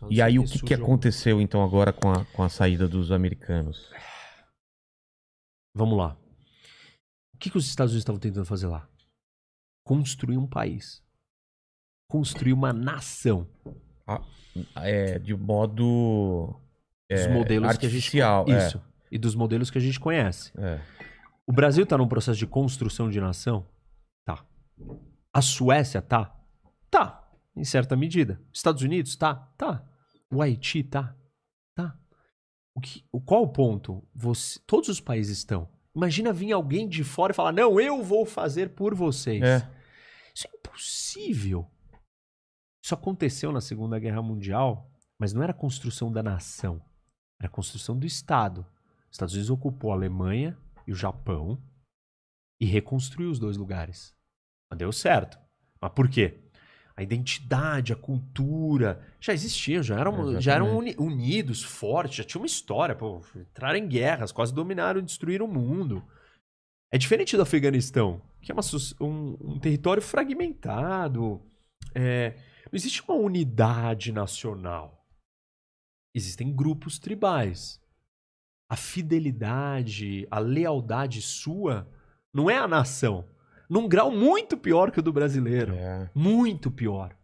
E aí o que aconteceu então agora com a saída dos americanos? Vamos lá. O que os Estados Unidos estavam tentando fazer lá? Construir um país. Construir uma nação. De modo Dos modelos artificial. Que a gente... Isso. E dos modelos que a gente conhece. É. O Brasil está num processo de construção de nação? Tá. A Suécia tá? Tá. Em certa medida. Estados Unidos tá? Tá. O Haiti tá? Tá. Qual o ponto? Todos os países estão. Imagina vir alguém de fora e falar, não, eu vou fazer por vocês. Isso é impossível. Isso aconteceu na Segunda Guerra Mundial, mas não era a construção da nação. Era a construção do Estado. Os Estados Unidos ocupou a Alemanha e o Japão e reconstruiu os dois lugares. Mas deu certo. Mas por quê? A identidade, a cultura já existiam, já eram unidos, fortes, já tinha uma história. Pô, entraram em guerras, quase dominaram e destruíram o mundo. É diferente do Afeganistão, que é um território fragmentado. Não existe uma unidade nacional. Existem grupos tribais. A fidelidade, a lealdade sua não é a nação. Num grau muito pior que o do brasileiro. Muito pior.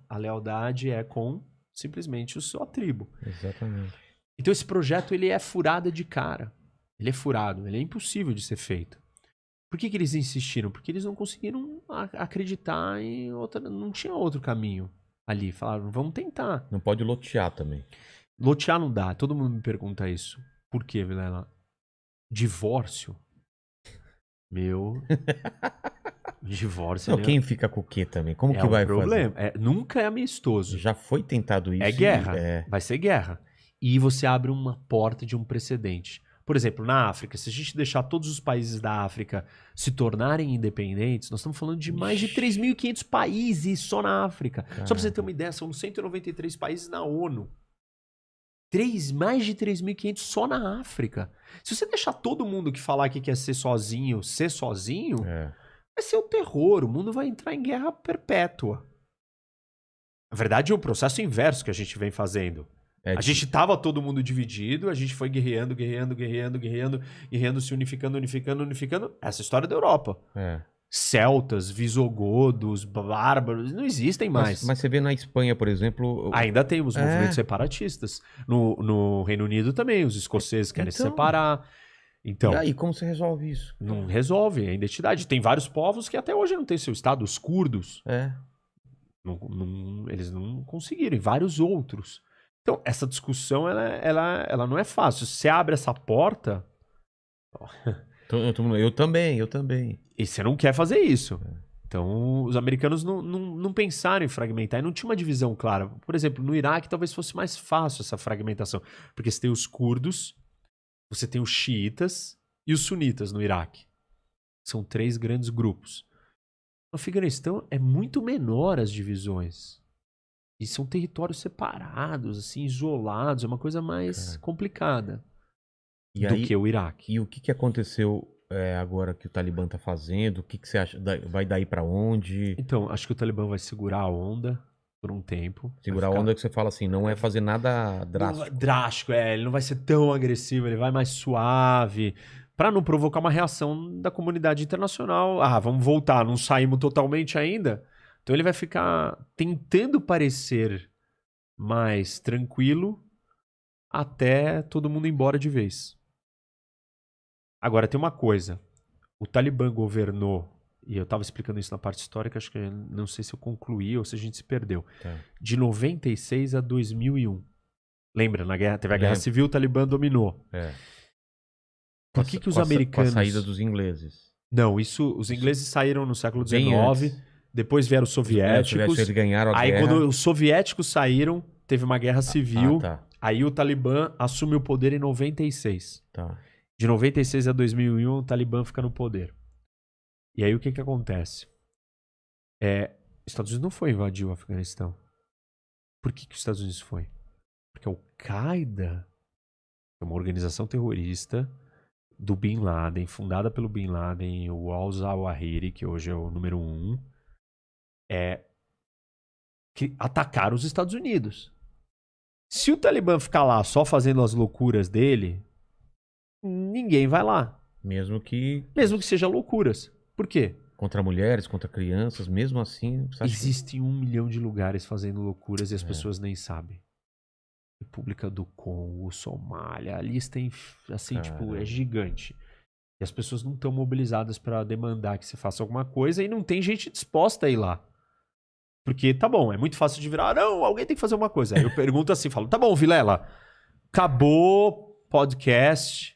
A lealdade é com simplesmente a sua tribo. Exatamente. Então esse projeto ele é furada de cara. Ele é furado, ele é impossível de ser feito. Por que eles insistiram? Porque eles não conseguiram acreditar em outra... Não tinha outro caminho ali. Falaram, vamos tentar. Não pode lotear também. Lotear não dá. Todo mundo me pergunta isso. Por quê, Vilela? Divórcio? Meu... Divórcio... Não, quem fica com o quê também? Como que vai problema. fazer? Nunca é amistoso. Já foi tentado isso. É guerra. Vai ser guerra. E você abre uma porta de um precedente. Por exemplo, na África, se a gente deixar todos os países da África se tornarem independentes, nós estamos falando de mais de 3.500 países só na África. Só pra você ter uma ideia, são 193 países na ONU. Mais de 3.500 só na África. Se você deixar todo mundo que falar que quer ser sozinho, vai ser o terror. O mundo vai entrar em guerra perpétua. Na verdade, é o processo inverso que a gente vem fazendo. A gente tava todo mundo dividido, a gente foi guerreando, se unificando. Essa é a história da Europa. Celtas, visigodos, bárbaros, não existem mais. Mas você vê na Espanha, por exemplo... Ainda tem os movimentos separatistas. No Reino Unido também, os escoceses querem se separar. Então, e aí, como você resolve isso? Não resolve a identidade. Tem vários povos que até hoje não têm seu estado. Os curdos. Eles não conseguiram. E vários outros. Então, essa discussão, ela não é fácil. Se você abre essa porta... Eu também. E você não quer fazer isso. Então, os americanos não pensaram em fragmentar. E não tinha uma divisão clara. Por exemplo, no Iraque, talvez fosse mais fácil essa fragmentação. Porque você tem os curdos, você tem os xiitas e os sunitas no Iraque. São 3 grandes grupos. No Afeganistão, é muito menor as divisões. E são territórios separados, assim, isolados. É uma coisa mais complicada do que o Iraque. E o que aconteceu agora que o Talibã tá fazendo? O que você acha? Vai daí pra onde? Então, acho que o Talibã vai segurar a onda por um tempo. Segurar a onda que você fala assim, não é fazer nada drástico. Drástico, ele não vai ser tão agressivo, ele vai mais suave, pra não provocar uma reação da comunidade internacional. Vamos voltar, não saímos totalmente ainda. Então ele vai ficar tentando parecer mais tranquilo até todo mundo ir embora de vez. Agora tem uma coisa. O Talibã governou, e eu estava explicando isso na parte histórica, acho que não sei se eu concluí ou se a gente se perdeu. De 96 a 2001. Lembra, na guerra, teve a Guerra Civil, o Talibã dominou. Por que os americanos... Com a saída dos ingleses. Não, os ingleses saíram no século XIX... Depois vieram os soviéticos. Eles ganharam a guerra. Quando os soviéticos saíram, teve uma guerra civil. Aí o Talibã assume o poder em 96. De 96 a 2001, o Talibã fica no poder. E aí o que acontece? Os Estados Unidos não foi invadir o Afeganistão. Por que os Estados Unidos foi? Porque a Al-Qaeda é uma organização terrorista do Bin Laden, fundada pelo Bin Laden, o al-Zawahiri, que hoje é o número 1. atacar os Estados Unidos. Se o Talibã ficar lá só fazendo as loucuras dele, ninguém vai lá. Mesmo que seja loucuras. Por quê? contra mulheres, contra crianças, mesmo assim... você acha que- Existem 1 milhão de lugares fazendo loucuras e as pessoas nem sabem. República do Congo, Somália, a lista é, assim, tipo, é gigante. E as pessoas não estão mobilizadas para demandar que você faça alguma coisa e não tem gente disposta a ir lá. Porque, tá bom, é muito fácil de virar, não, alguém tem que fazer uma coisa. Aí eu pergunto assim, falo, tá bom, Vilela, acabou podcast,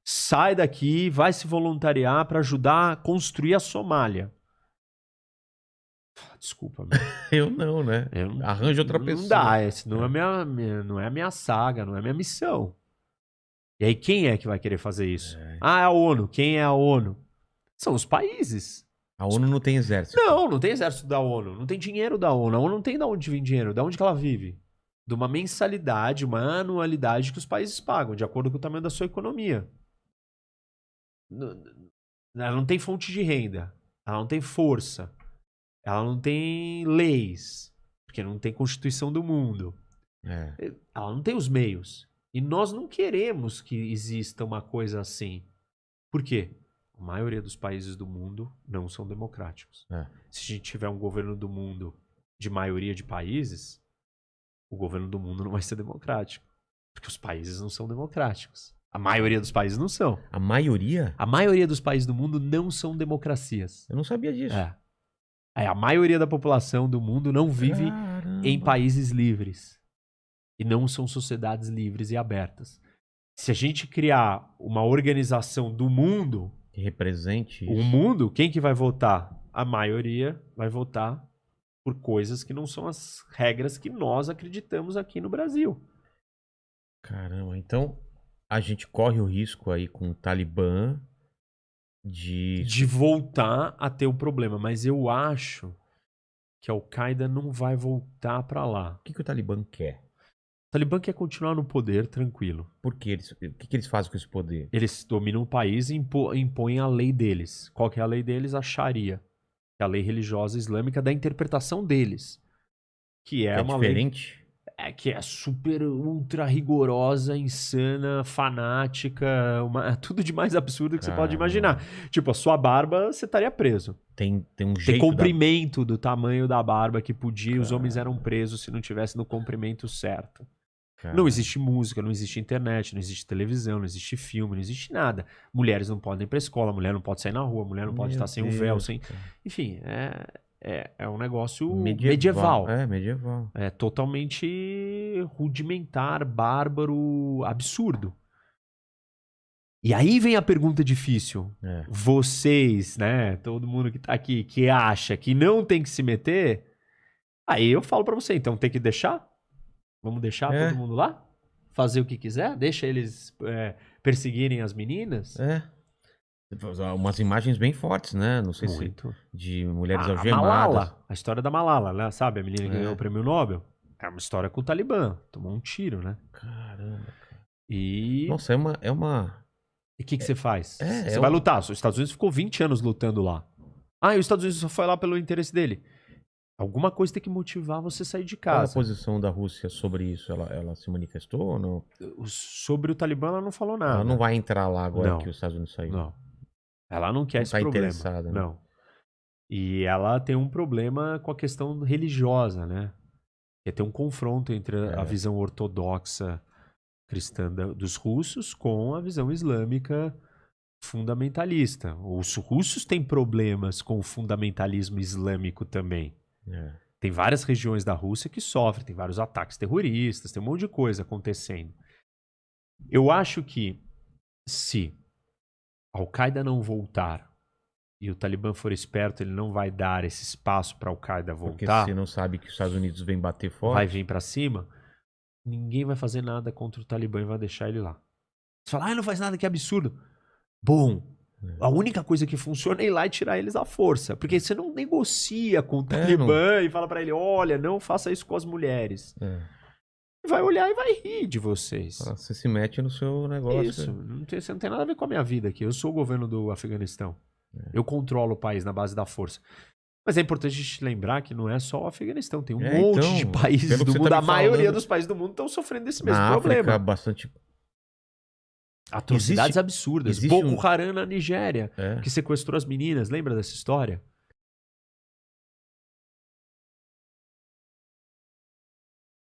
sai daqui, vai se voluntariar para ajudar a construir a Somália. Desculpa, meu. Eu não, né? Arranja outra pessoa. Não dá, esse não é a minha saga, não é a minha missão. E aí quem é que vai querer fazer isso? Ah, é a ONU. Quem é a ONU? São os países. A ONU não tem exército. Não tem exército da ONU. Não tem dinheiro da ONU. A ONU não tem de onde vir dinheiro. De onde que ela vive? De uma mensalidade, uma anualidade que os países pagam, de acordo com o tamanho da sua economia. Ela não tem fonte de renda. Ela não tem força. Ela não tem leis. Porque não tem Constituição do mundo. Ela não tem os meios. E nós não queremos que exista uma coisa assim. Por quê? A maioria dos países do mundo não são democráticos. Se a gente tiver um governo do mundo de maioria de países, o governo do mundo não vai ser democrático. Porque os países não são democráticos. A maioria dos países não são. A maioria? A maioria dos países do mundo não são democracias. Eu não sabia disso. A maioria da população do mundo não vive em países livres. E não são sociedades livres e abertas. Se a gente criar uma organização do mundo... Que represente isso. O mundo, quem que vai votar? A maioria vai votar por coisas que não são as regras que nós acreditamos aqui no Brasil. Caramba, então a gente corre o risco aí com o Talibã de voltar a ter o problema. Mas eu acho que a Al-Qaeda não vai voltar pra lá. O que o Talibã quer? O Talibã quer continuar no poder tranquilo. Por quê? O que eles fazem com esse poder? Eles dominam o país e impõem a lei deles. Qual que é a lei deles? A Sharia. Que é a lei religiosa islâmica da interpretação deles. Que é uma diferente? Lei... que é super, ultra rigorosa, insana, fanática, tudo de mais absurdo que você pode imaginar. Tipo, a sua barba, você estaria preso. Tem um jeito. Tem comprimento do tamanho da barba que podia, os homens eram presos se não tivesse no comprimento certo. Não existe música, não existe internet, não existe televisão, não existe filme, não existe nada. Mulheres não podem ir pra escola, mulher não pode sair na rua, mulher não pode estar sem o véu, sem... Enfim, é um negócio medieval. Medieval. É totalmente rudimentar, bárbaro, absurdo. E aí vem a pergunta difícil. Vocês, né, todo mundo que tá aqui, que acha que não tem que se meter, aí eu falo pra você, então tem que deixar? Vamos deixar todo mundo lá? Fazer o que quiser? Deixa eles perseguirem as meninas? Umas imagens bem fortes, né? Não sei se de mulheres algemadas. Malala, a história da Malala, né? Sabe? A menina que ganhou o prêmio Nobel. É uma história com o Talibã. Tomou um tiro, né? Caramba, cara. E... Nossa, é uma... E o que você faz? Você vai lutar. Os Estados Unidos ficou 20 anos lutando lá. E os Estados Unidos só foi lá pelo interesse dele. Alguma coisa tem que motivar você a sair de casa. Qual a posição da Rússia sobre isso? Ela se manifestou ou não? Sobre o Talibã, ela não falou nada. Ela não vai entrar lá agora que os Estados Unidos saíram? Não. Ela não quer esse problema. Interessada, né? Não. E ela tem um problema com a questão religiosa, né? Que é ter um confronto entre a visão ortodoxa cristã dos russos com a visão islâmica fundamentalista. Os russos têm problemas com o fundamentalismo islâmico também. Tem várias regiões da Rússia que sofrem, tem vários ataques terroristas, tem um monte de coisa acontecendo. Eu acho que se a Al-Qaeda não voltar e o Talibã for esperto, ele não vai dar esse espaço para a Al-Qaeda voltar. Porque você não sabe que os Estados Unidos vem bater forte. Vai vir para cima. Ninguém vai fazer nada contra o Talibã e vai deixar ele lá. Você fala, ele não faz nada, que absurdo. Bom, a única coisa que funciona é ir lá e tirar eles à força. Porque você não negocia com o Talibã e fala para ele, olha, não faça isso com as mulheres. Vai olhar e vai rir de vocês. Você se mete no seu negócio. Isso, você não tem nada a ver com a minha vida aqui. Eu sou o governo do Afeganistão. Eu controlo o país na base da força. Mas é importante a gente lembrar que não é só o Afeganistão. Tem um É, monte então, de países pelo que do você mundo. tá A me maioria falando, dos países do mundo estão sofrendo desse mesmo na problema. África, bastante... Atrocidades Existe- absurdas. existe Boko um- Haram na Nigéria, É. que sequestrou as meninas. Lembra dessa história?